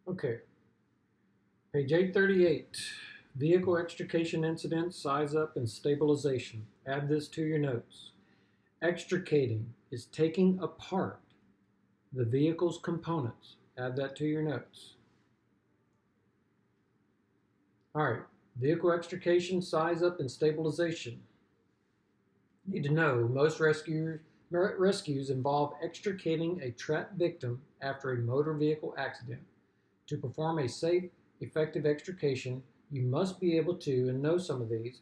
Okay, page 838. Vehicle extrication incident, size up, and stabilization. Add this to your notes. Extricating is taking apart the vehicle's components. Add that to your notes. All right, vehicle extrication, size up, and stabilization. You need to know most rescues involve extricating a trapped victim after a motor vehicle accident. To perform a safe, effective extrication, you must be able to, and know some of these,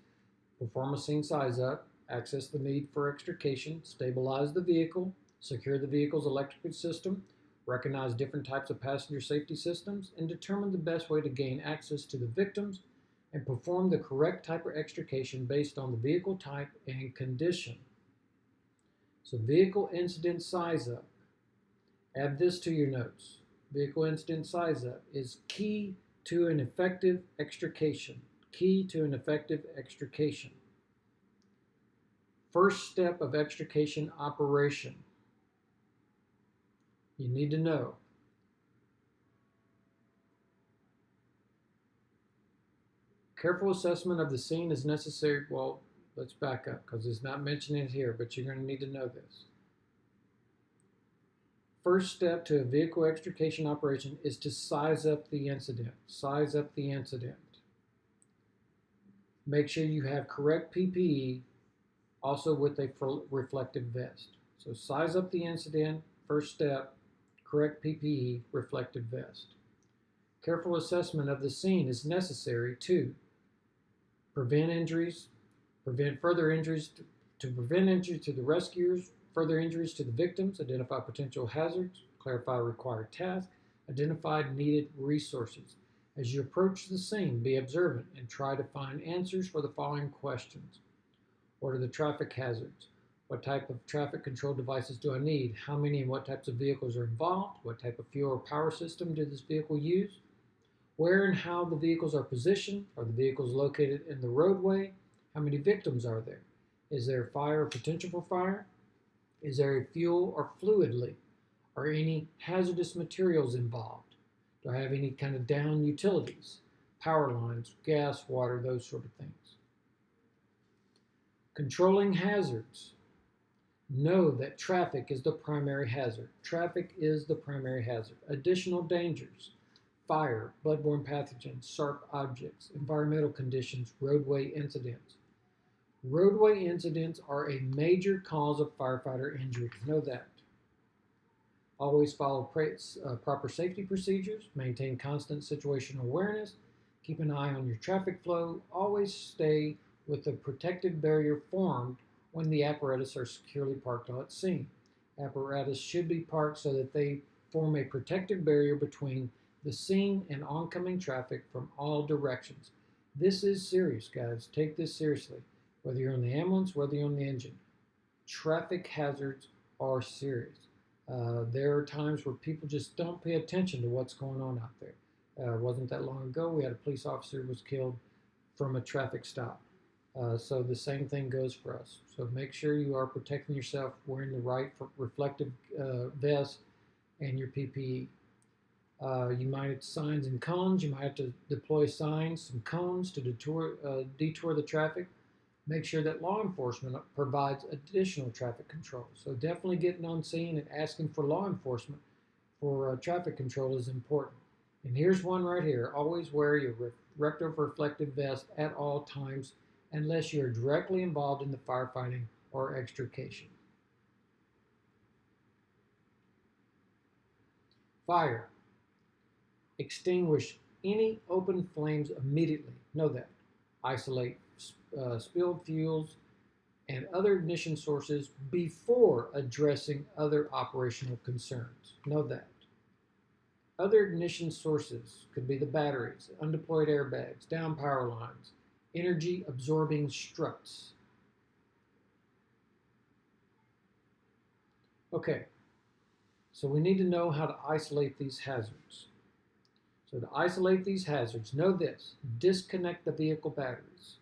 perform a scene size up, access the need for extrication, stabilize the vehicle, secure the vehicle's electrical system, recognize different types of passenger safety systems, and determine the best way to gain access to the victims and perform the correct type of extrication based on the vehicle type and condition. So vehicle incident size up. Add this to your notes. Vehicle incident size up is key to an effective extrication. Key to an effective extrication. First step of extrication operation. You need to know. Careful assessment of the scene is necessary. Well, let's back up because it's not mentioning it here, but you're going to need to know this. First step to a vehicle extrication operation is to size up the incident. Size up the incident. Make sure you have correct PPE, also with a reflective vest. So size up the incident, first step, correct PPE, reflective vest. Careful assessment of the scene is necessary to prevent injuries, prevent further injuries, to prevent injury to the rescuers, further injuries to the victims, identify potential hazards, clarify required tasks, identify needed resources. As you approach the scene, be observant and try to find answers for the following questions. What are the traffic hazards? What type of traffic control devices do I need? How many and what types of vehicles are involved? What type of fuel or power system did this vehicle use? Where and how the vehicles are positioned? Are the vehicles located in the roadway? How many victims are there? Is there fire or potential for fire? Is there a fuel or fluid leak? Are any hazardous materials involved? Do I have any kind of down utilities? Power lines, gas, water, those sort of things. Controlling hazards. Know that traffic is the primary hazard. Traffic is the primary hazard. Additional dangers. Fire, bloodborne pathogens, sharp objects, environmental conditions, roadway incidents. Roadway incidents are a major cause of firefighter injuries. Know that. Always follow proper safety procedures. Maintain constant situational awareness. Keep an eye on your traffic flow. Always stay with the protective barrier formed when the apparatus are securely parked on its scene. Apparatus should be parked so that they form a protective barrier between the scene and oncoming traffic from all directions. This is serious, guys. Take this seriously. Whether you're on the ambulance, whether you're on the engine, traffic hazards are serious. There are times where people just don't pay attention to what's going on out there. It wasn't that long ago we had a police officer who was killed from a traffic stop. So the same thing goes for us. So make sure you are protecting yourself, wearing the right reflective vest and your PPE. You might have signs and cones. You might have to deploy signs, some cones to detour the traffic. Make sure that law enforcement provides additional traffic control. So definitely getting on scene and asking for law enforcement for traffic control is important. And here's one right here. Always wear your reflective vest at all times unless you're directly involved in the firefighting or extrication. Fire. Extinguish any open flames immediately. Know that. Isolate spilled fuels and other ignition sources before addressing other operational concerns. Know that. Other ignition sources could be the batteries, undeployed airbags, down power lines, energy absorbing struts. Okay, so we need to know how to isolate these hazards. So to isolate these hazards, know this: disconnect the vehicle batteries.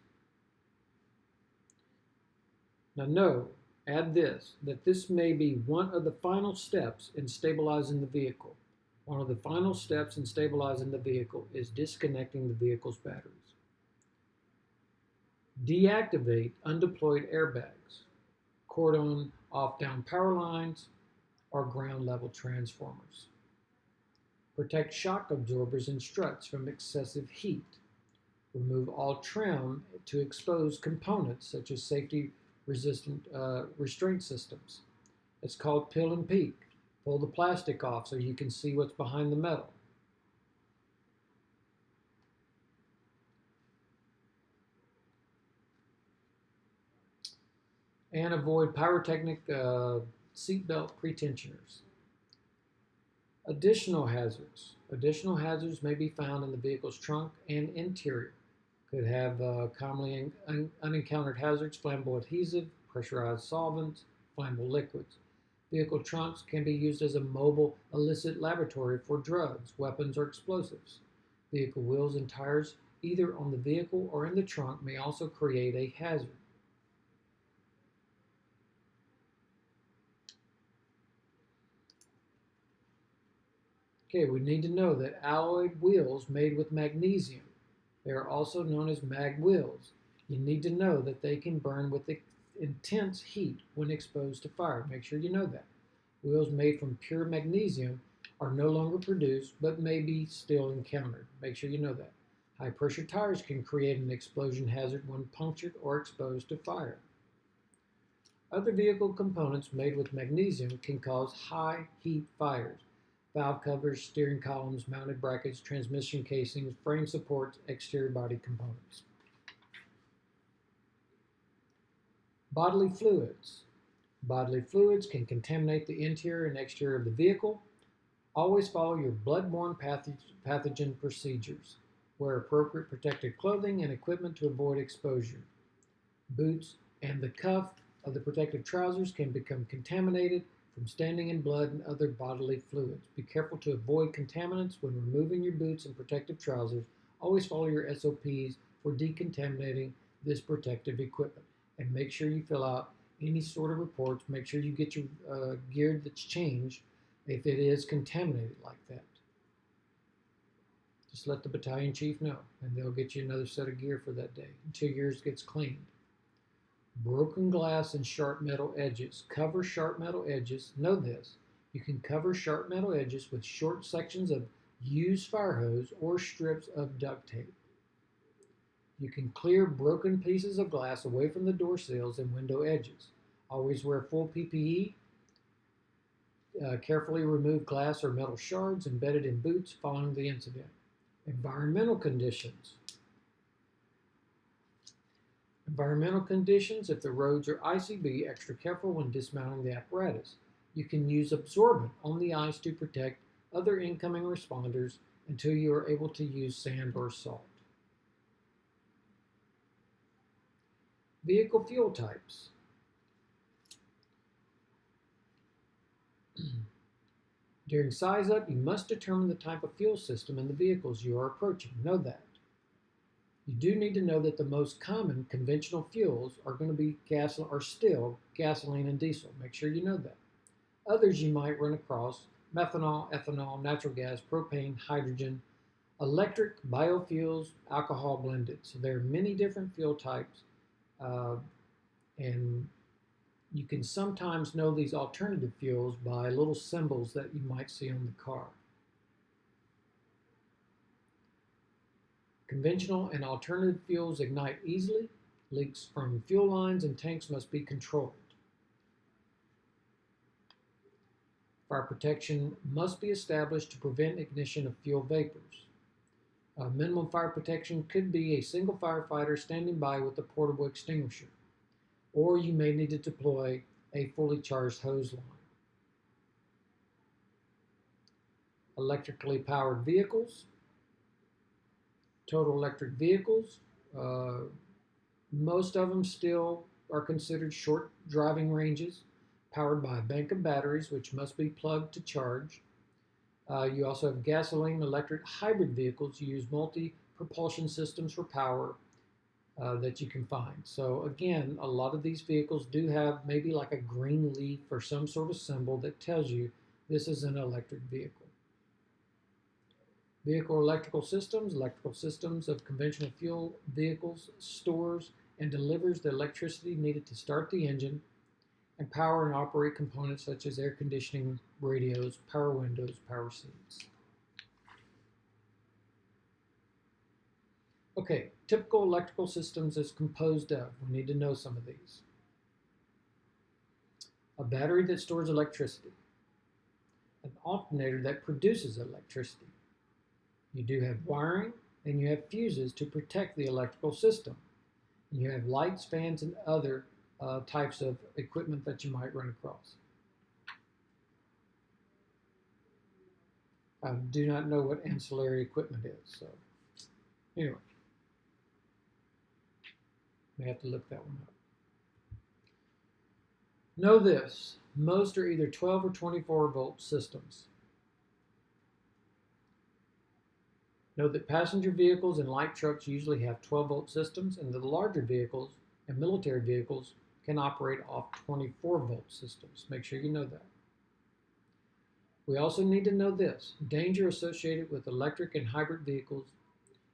Now know, add this, that this may be one of the final steps in stabilizing the vehicle. One of the final steps in stabilizing the vehicle is disconnecting the vehicle's batteries. Deactivate undeployed airbags, cordon off down power lines, or ground level transformers. Protect shock absorbers and struts from excessive heat. Remove all trim to expose components such as safety resistant restraint systems. It's called peel and peek. Pull the plastic off so you can see what's behind the metal. And avoid pyrotechnic seatbelt pretensioners. Additional hazards. Additional hazards may be found in the vehicle's trunk and interior. Could have commonly unencountered hazards, flammable adhesive, pressurized solvents, flammable liquids. Vehicle trunks can be used as a mobile illicit laboratory for drugs, weapons, or explosives. Vehicle wheels and tires, either on the vehicle or in the trunk, may also create a hazard. Okay, we need to know that alloyed wheels made with magnesium, they are also known as mag wheels. You need to know that they can burn with intense heat when exposed to fire. Make sure you know that. Wheels made from pure magnesium are no longer produced but may be still encountered. Make sure you know that. High pressure tires can create an explosion hazard when punctured or exposed to fire. Other vehicle components made with magnesium can cause high heat fires. Valve covers, steering columns, mounted brackets, transmission casings, frame supports, exterior body components. Bodily fluids. Bodily fluids can contaminate the interior and exterior of the vehicle. Always follow your bloodborne pathogen procedures. Wear appropriate protective clothing and equipment to avoid exposure. Boots and the cuff of the protective trousers can become contaminated from standing in blood and other bodily fluids. Be careful to avoid contaminants when removing your boots and protective trousers. Always follow your SOPs for decontaminating this protective equipment. And make sure you fill out any sort of reports. Make sure you get your gear that's changed if it is contaminated like that. Just let the battalion chief know, and they'll get you another set of gear for that day until yours gets cleaned. Broken glass and sharp metal edges. Cover sharp metal edges. Know this. You can cover sharp metal edges with short sections of used fire hose or strips of duct tape. You can clear broken pieces of glass away from the door sills and window edges. Always wear full PPE. Carefully remove glass or metal shards embedded in boots following the incident. Environmental conditions. Environmental conditions, if the roads are icy, be extra careful when dismounting the apparatus. You can use absorbent on the ice to protect other incoming responders until you are able to use sand or salt. Vehicle fuel types. During size up, you must determine the type of fuel system in the vehicles you are approaching. Know that. You do need to know that the most common conventional fuels are going to be still gasoline and diesel. Make sure you know that. Others you might run across: methanol, ethanol, natural gas, propane, hydrogen, electric, biofuels, alcohol blended. So there are many different fuel types, and you can sometimes know these alternative fuels by little symbols that you might see on the car. Conventional and alternative fuels ignite easily. Leaks from fuel lines and tanks must be controlled. Fire protection must be established to prevent ignition of fuel vapors. Minimum fire protection could be a single firefighter standing by with a portable extinguisher, or you may need to deploy a fully charged hose line. Electrically powered vehicles. Total electric vehicles, most of them still are considered short driving ranges, powered by a bank of batteries which must be plugged to charge. You also have gasoline electric hybrid vehicles. You use multi-propulsion systems for power that you can find. So again, a lot of these vehicles do have maybe like a green leaf or some sort of symbol that tells you this is an electric vehicle. Vehicle electrical systems of conventional fuel vehicles stores and delivers the electricity needed to start the engine and power and operate components such as air conditioning, radios, power windows, power seats. Okay, typical electrical systems is composed of, we need to know some of these. A battery that stores electricity, an alternator that produces electricity. You do have wiring, and you have fuses to protect the electrical system. And you have lights, fans, and other types of equipment that you might run across. I do not know what ancillary equipment is, so anyway, may have to look that one up. Know this, most are either 12 or 24 volt systems. Know that passenger vehicles and light trucks usually have 12 volt systems, and the larger vehicles and military vehicles can operate off 24 volt systems. Make sure you know that. We also need to know this. Danger associated with electric and hybrid vehicles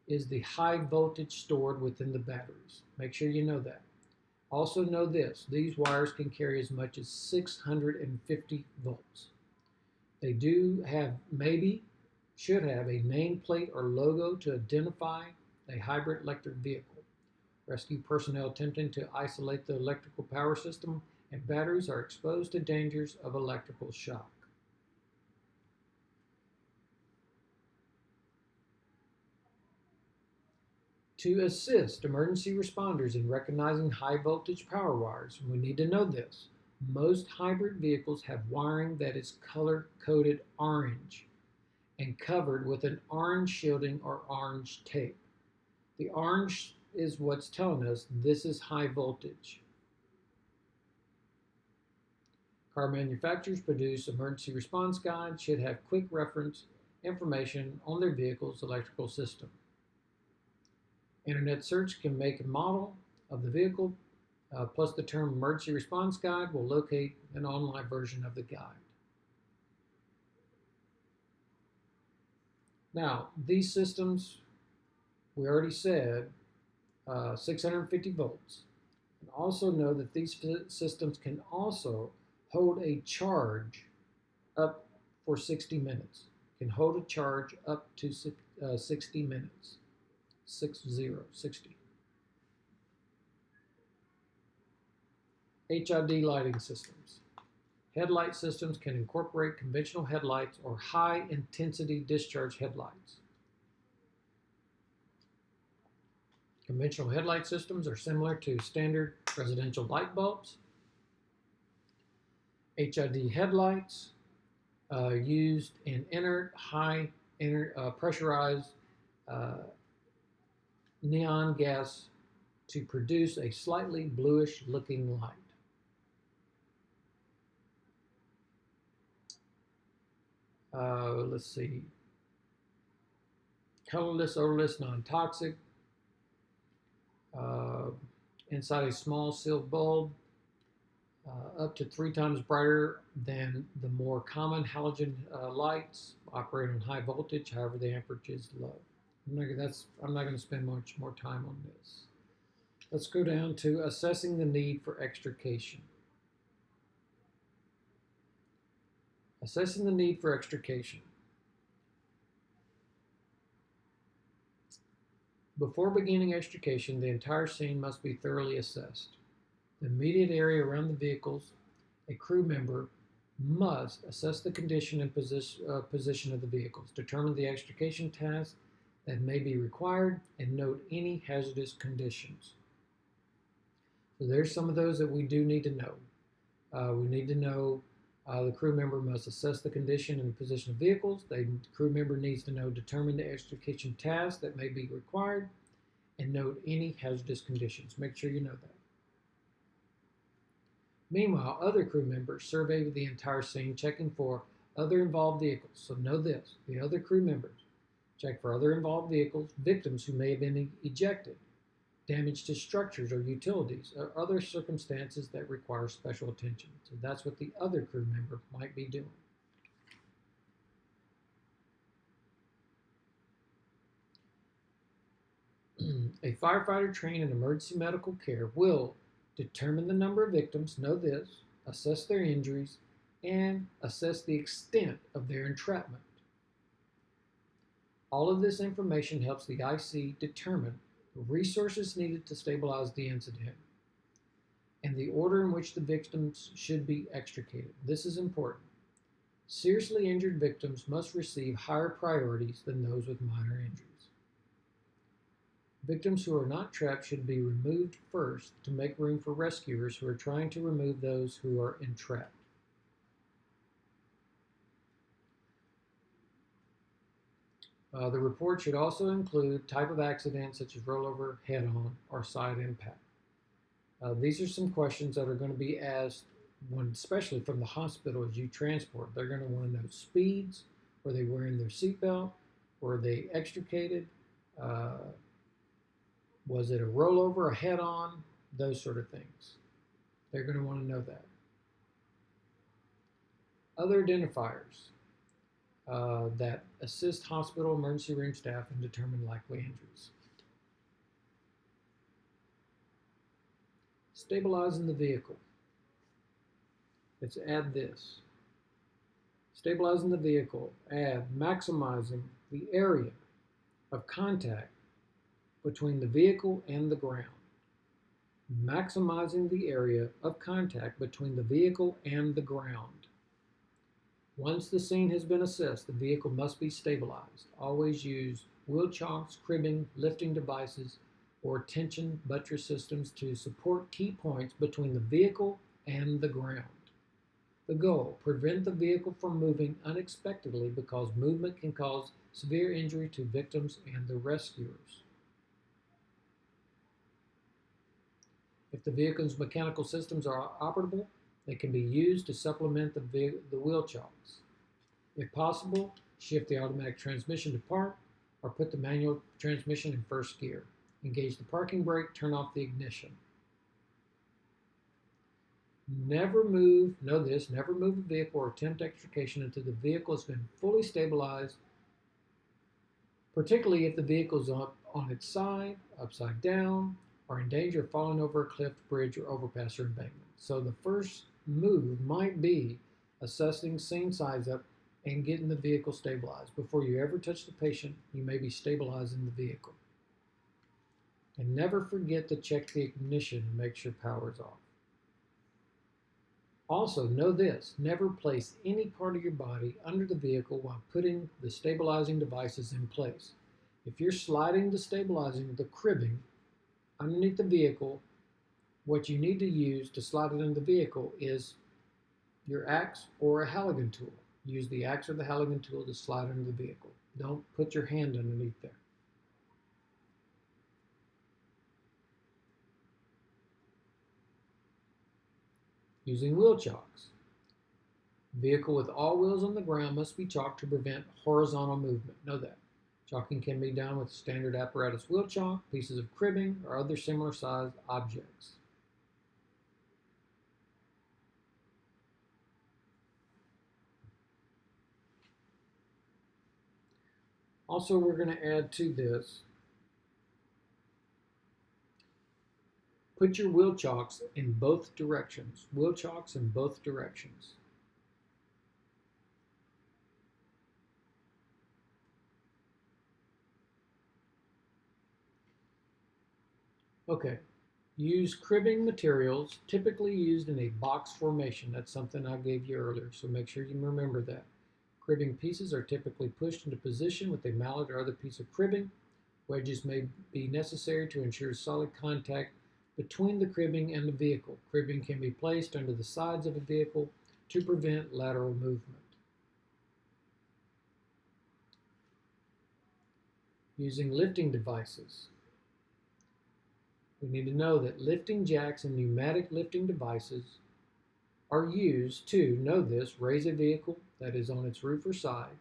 is the high voltage stored within the batteries. Make sure you know that. Also know this. These wires can carry as much as 650 volts. They do have, should have a nameplate or logo to identify a hybrid electric vehicle. Rescue personnel attempting to isolate the electrical power system and batteries are exposed to dangers of electrical shock. To assist emergency responders in recognizing high voltage power wires, we need to know this. Most hybrid vehicles have wiring that is color-coded orange and covered with an orange shielding or orange tape. The orange is what's telling us this is high voltage. Car manufacturers produce emergency response guides should have quick reference information on their vehicle's electrical system. Internet search can make a model of the vehicle, plus the term emergency response guide will locate an online version of the guide. Now, these systems, we already said, 650 volts. And also know that these systems can also hold a charge up for 60 minutes. Can hold a charge up to 60 minutes. 60. HID lighting systems. Headlight systems can incorporate conventional headlights or high-intensity discharge headlights. Conventional headlight systems are similar to standard residential light bulbs. HID headlights used in inert, pressurized neon gas to produce a slightly bluish looking light. Let's see. Colorless, odorless, non-toxic. Inside a small sealed bulb, up to 3 times brighter than the more common halogen lights, operate on high voltage, however the amperage is low. I'm not going to spend much more time on this. Let's go down to assessing the need for extrication. Assessing the need for extrication. Before beginning extrication, the entire scene must be thoroughly assessed. The immediate area around the vehicles, a crew member must assess the condition and position of the vehicles, determine the extrication task that may be required, and note any hazardous conditions. So there's some of those that we do need to know. We need to know the crew member must assess the condition and position of vehicles. The crew member needs to determine the extrication task that may be required, and note any hazardous conditions. Make sure you know that. Meanwhile, other crew members survey the entire scene, checking for other involved vehicles. So know this, the other crew members check for other involved vehicles, victims who may have been ejected, damage to structures or utilities, or other circumstances that require special attention. So that's what the other crew member might be doing. A firefighter trained in emergency medical care will determine the number of victims, know this, assess their injuries, and assess the extent of their entrapment. All of this information helps the IC determine the resources needed to stabilize the incident and the order in which the victims should be extricated. This is important. Seriously injured victims must receive higher priorities than those with minor injuries. Victims who are not trapped should be removed first to make room for rescuers who are trying to remove those who are entrapped. The report should also include type of accident such as rollover, head-on, or side impact. These are some questions that are going to be asked, especially from the hospital as you transport. They're going to want to know speeds, were they wearing their seatbelt, were they extricated, was it a rollover, a head-on, those sort of things. They're going to want to know that. Other identifiers that assist hospital emergency room staff and determine likely injuries. Stabilizing the vehicle. Let's add this. Stabilizing the vehicle, add maximizing the area of contact between the vehicle and the ground. Maximizing the area of contact between the vehicle and the ground. Once the scene has been assessed, the vehicle must be stabilized. Always use wheel chocks, cribbing, lifting devices, or tension buttress systems to support key points between the vehicle and the ground. The goal, prevent the vehicle from moving unexpectedly because movement can cause severe injury to victims and the rescuers. If the vehicle's mechanical systems are operable, they can be used to supplement the wheel chocks. If possible, shift the automatic transmission to park or put the manual transmission in first gear. Engage the parking brake, turn off the ignition. Never move, know this, never move a vehicle or attempt extrication until the vehicle has been fully stabilized, particularly if the vehicle is up on its side, upside down, or in danger of falling over a cliff, bridge, or overpass or embankment. So the first move might be assessing scene size up and getting the vehicle stabilized. Before you ever touch the patient, you may be stabilizing the vehicle. And never forget to check the ignition and make sure power is off. Also, know this, never place any part of your body under the vehicle while putting the stabilizing devices in place. If you're sliding the stabilizing, the cribbing, underneath the vehicle, what you need to use to slide it in the vehicle is your axe or a Halligan tool. Use the axe or the Halligan tool to slide under the vehicle. Don't put your hand underneath there. Using wheel chocks. Vehicle with all wheels on the ground must be chalked to prevent horizontal movement. Know that. Chalking can be done with standard apparatus wheel chalk, pieces of cribbing, or other similar sized objects. Also, we're going to add to this, put your wheel chocks in both directions. Wheel chocks in both directions. Okay, use cribbing materials typically used in a box formation. That's something I gave you earlier, so make sure you remember that. Cribbing pieces are typically pushed into position with a mallet or other piece of cribbing. Wedges may be necessary to ensure solid contact between the cribbing and the vehicle. Cribbing can be placed under the sides of a vehicle to prevent lateral movement. Using lifting devices. We need to know that lifting jacks and pneumatic lifting devices are used to, know this, raise a vehicle that is on its roof or side,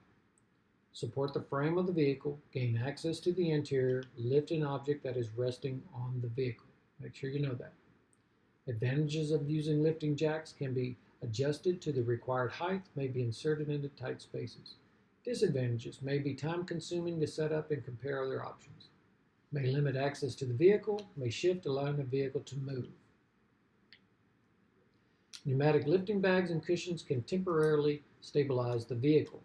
support the frame of the vehicle, gain access to the interior, lift an object that is resting on the vehicle. Make sure you know that. Advantages of using lifting jacks can be adjusted to the required height, may be inserted into tight spaces. Disadvantages may be time consuming to set up and compare other options. may limit access to the vehicle, may shift, allowing the vehicle to move. Pneumatic lifting bags and cushions can temporarily stabilize the vehicle.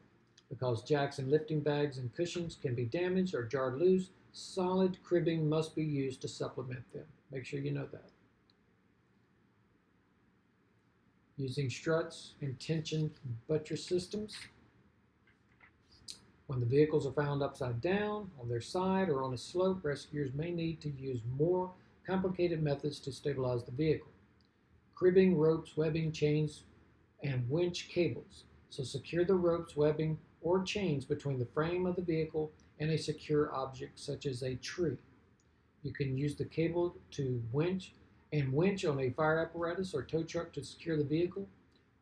Because jacks and lifting bags and cushions can be damaged or jarred loose, solid cribbing must be used to supplement them. Make sure you know that. Using struts and tension buttress systems. When the vehicles are found upside down, on their side, or on a slope, rescuers may need to use more complicated methods to stabilize the vehicle. Cribbing, ropes, webbing, chains, and winch cables. So secure the ropes, webbing, or chains between the frame of the vehicle and a secure object such as a tree. You can use the cable to winch on a fire apparatus or tow truck to secure the vehicle.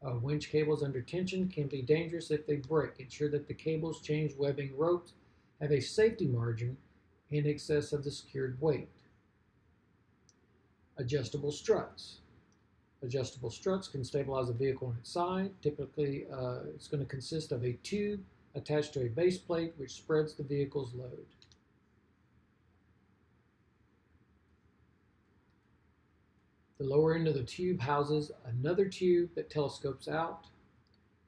Winch cables under tension can be dangerous if they break. Ensure that the cables, chains, webbing, ropes have a safety margin in excess of the secured weight. Adjustable struts. Adjustable struts can stabilize a vehicle on its side. Typically, it's going to consist of a tube attached to a base plate which spreads the vehicle's load. The lower end of the tube houses another tube that telescopes out.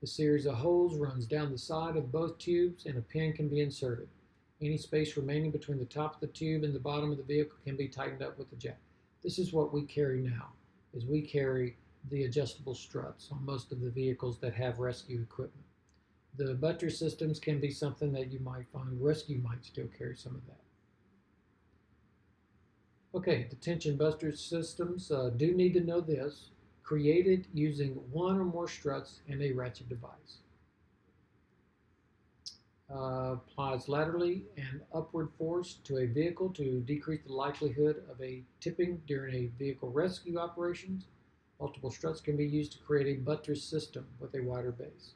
The series of holes runs down the side of both tubes and a pin can be inserted. Any space remaining between the top of the tube and the bottom of the vehicle can be tightened up with a jack. This is what we carry now, is we carry the adjustable struts on most of the vehicles that have rescue equipment. The buttress systems can be something that you might find. Rescue might still carry some of that. Okay, the tension buttress systems do need to know this. Created using one or more struts and a ratchet device. Applies laterally and upward force to a vehicle to decrease the likelihood of a tipping during a vehicle rescue operations. Multiple struts can be used to create a buttress system with a wider base.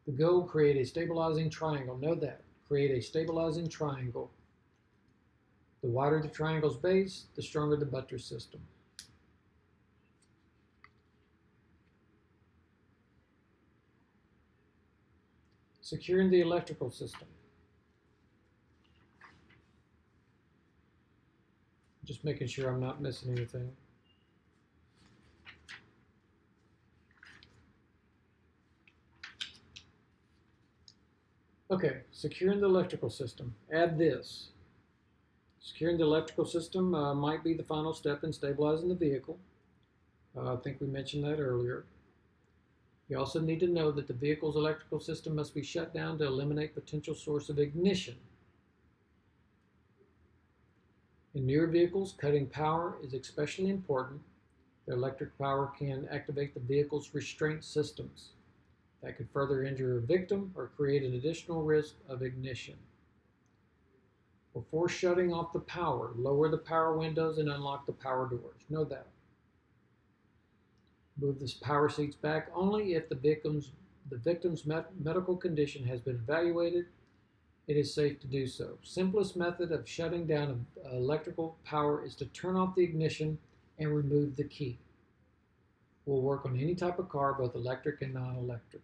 The goal, create a stabilizing triangle. Know that. Create a stabilizing triangle. The wider the triangle's base, the stronger the buttress system. Securing the electrical system. Just making sure I'm not missing anything. Okay, securing the electrical system. Add this. Securing the electrical system might be the final step in stabilizing the vehicle. I think we mentioned that earlier. You also need to know that the vehicle's electrical system must be shut down to eliminate potential source of ignition. In newer vehicles, cutting power is especially important. The electric power can activate the vehicle's restraint systems. That could further injure a victim or create an additional risk of ignition. Before shutting off the power, lower the power windows and unlock the power doors. Know that. Move the power seats back only if the victim's medical condition has been evaluated. It is safe to do so. Simplest method of shutting down electrical power is to turn off the ignition and remove the key. Will work on any type of car, both electric and non-electric.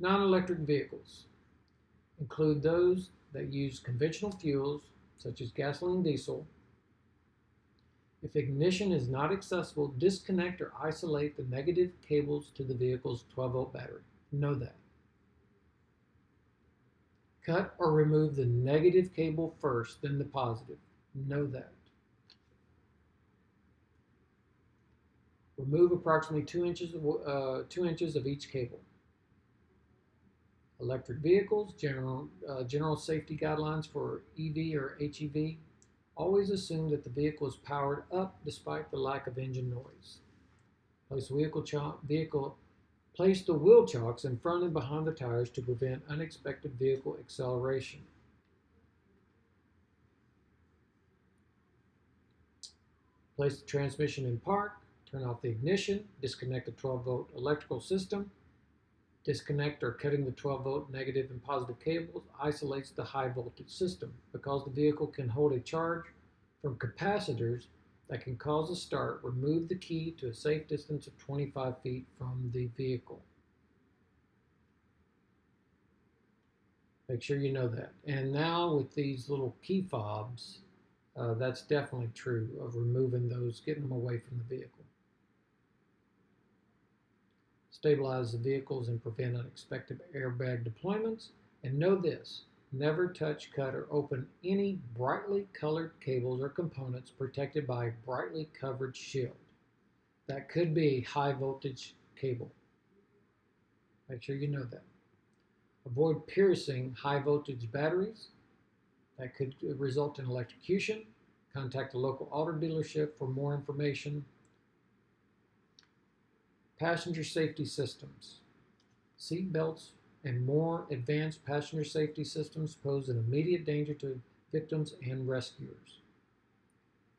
Non-electric vehicles include those that use conventional fuels, such as gasoline, diesel. If ignition is not accessible, disconnect or isolate the negative cables to the vehicle's 12-volt battery. Know that. Cut or remove the negative cable first, then the positive. Know that. Remove approximately 2 inches of each cable. Electric vehicles, general safety guidelines for EV or HEV, always assume that the vehicle is powered up despite the lack of engine noise. Place the wheel chocks in front and behind the tires to prevent unexpected vehicle acceleration. Place the transmission in park, turn off the ignition, disconnect the 12-volt electrical system. Disconnect or cutting the 12-volt negative and positive cables isolates the high voltage system. Because the vehicle can hold a charge from capacitors, that can cause a start, remove the key to a safe distance of 25 feet from the vehicle. Make sure you know that. And now with these little key fobs, that's definitely true of removing those, getting them away from the vehicle. Stabilize the vehicles and prevent unexpected airbag deployments. And know this, never touch, cut, or open any brightly colored cables or components protected by a brightly covered shield. That could be high voltage cable. Make sure you know that. Avoid piercing high voltage batteries. That could result in electrocution. Contact the local auto dealership for more information. Passenger safety systems. Seat belts and more advanced passenger safety systems pose an immediate danger to victims and rescuers.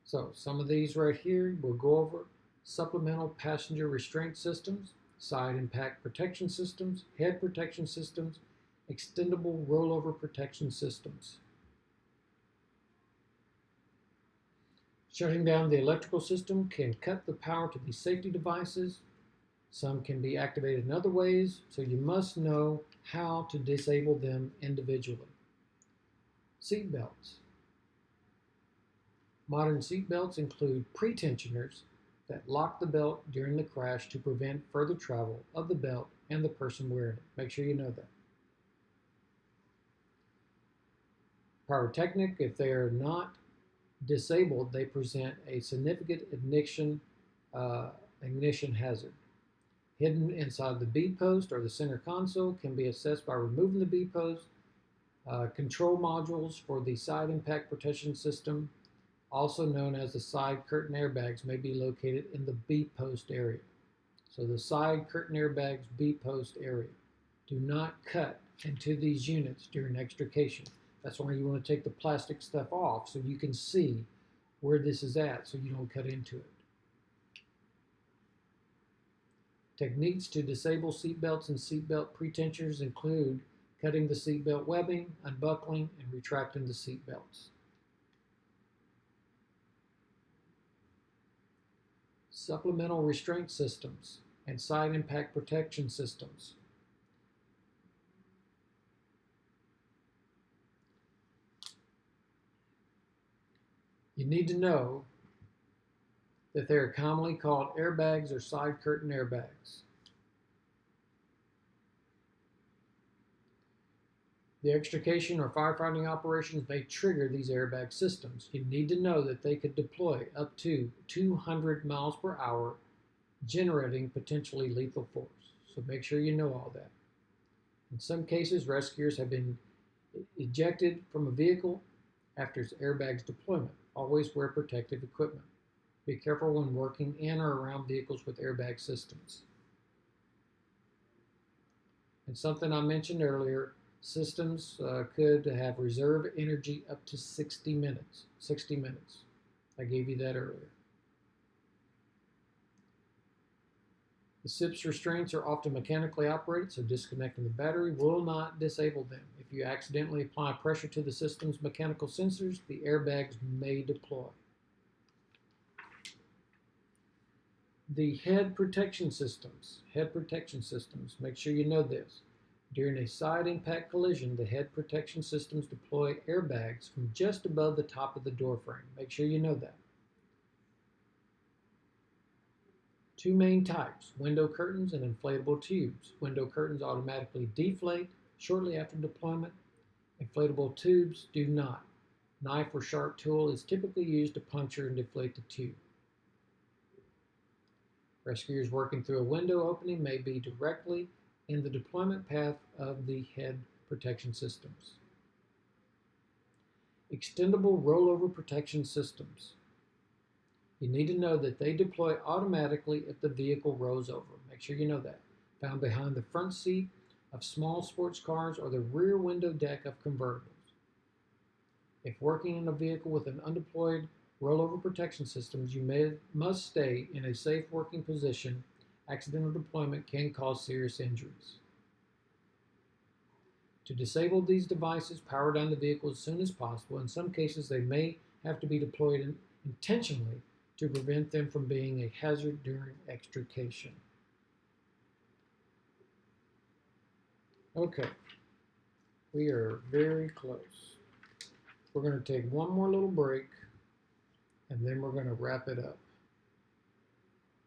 So some of these right here we'll go over. Supplemental passenger restraint systems, side impact protection systems, head protection systems, extendable rollover protection systems. Shutting down the electrical system can cut the power to these safety devices. Some can be activated in other ways, so you must know how to disable them individually. Seat belts. Modern seat belts include pre-tensioners that lock the belt during the crash to prevent further travel of the belt and the person wearing it. Make sure you know that. Pyrotechnic, if they are not disabled, they present a significant ignition hazard. Hidden inside the bead post or the center console can be assessed by removing the bead post. Control modules for the side impact protection system, also known as the side curtain airbags, may be located in the bead post area. So the side curtain airbags, bead post area. Do not cut into these units during extrication. That's why you want to take the plastic stuff off so you can see where this is at so you don't cut into it. Techniques to disable seatbelts and seatbelt pretensioners include cutting the seatbelt webbing, unbuckling, and retracting the seatbelts. Supplemental restraint systems and side impact protection systems. You need to know that they are commonly called airbags or side curtain airbags. The extrication or firefighting operations may trigger these airbag systems. You need to know that they could deploy up to 200 miles per hour, generating potentially lethal force. So make sure you know all that. In some cases, rescuers have been ejected from a vehicle after its airbags deployment. Always wear protective equipment. Be careful when working in or around vehicles with airbag systems. And something I mentioned earlier, systems could have reserve energy up to 60 minutes. 60 minutes. I gave you that earlier. The SIPS restraints are often mechanically operated, so disconnecting the battery will not disable them. If you accidentally apply pressure to the system's mechanical sensors, the airbags may deploy. The head protection systems. Make sure you know this. During a side impact collision, the head protection systems deploy airbags from just above the top of the door frame. Make sure you know that. Two main types, window curtains and inflatable tubes. Window curtains automatically deflate shortly after deployment. Inflatable tubes do not. Knife or sharp tool is typically used to puncture and deflate the tube. Rescuers working through a window opening may be directly in the deployment path of the head protection systems. Extendable rollover protection systems. You need to know that they deploy automatically if the vehicle rolls over. Make sure you know that. Found behind the front seat of small sports cars or the rear window deck of convertibles. If working in a vehicle with an undeployed rollover protection systems, you must stay in a safe working position. Accidental deployment can cause serious injuries. To disable these devices, power down the vehicle as soon as possible. In some cases, they may have to be deployed intentionally to prevent them from being a hazard during extrication. Okay, we are very close. We're going to take one more little break, and then we're going to wrap it up.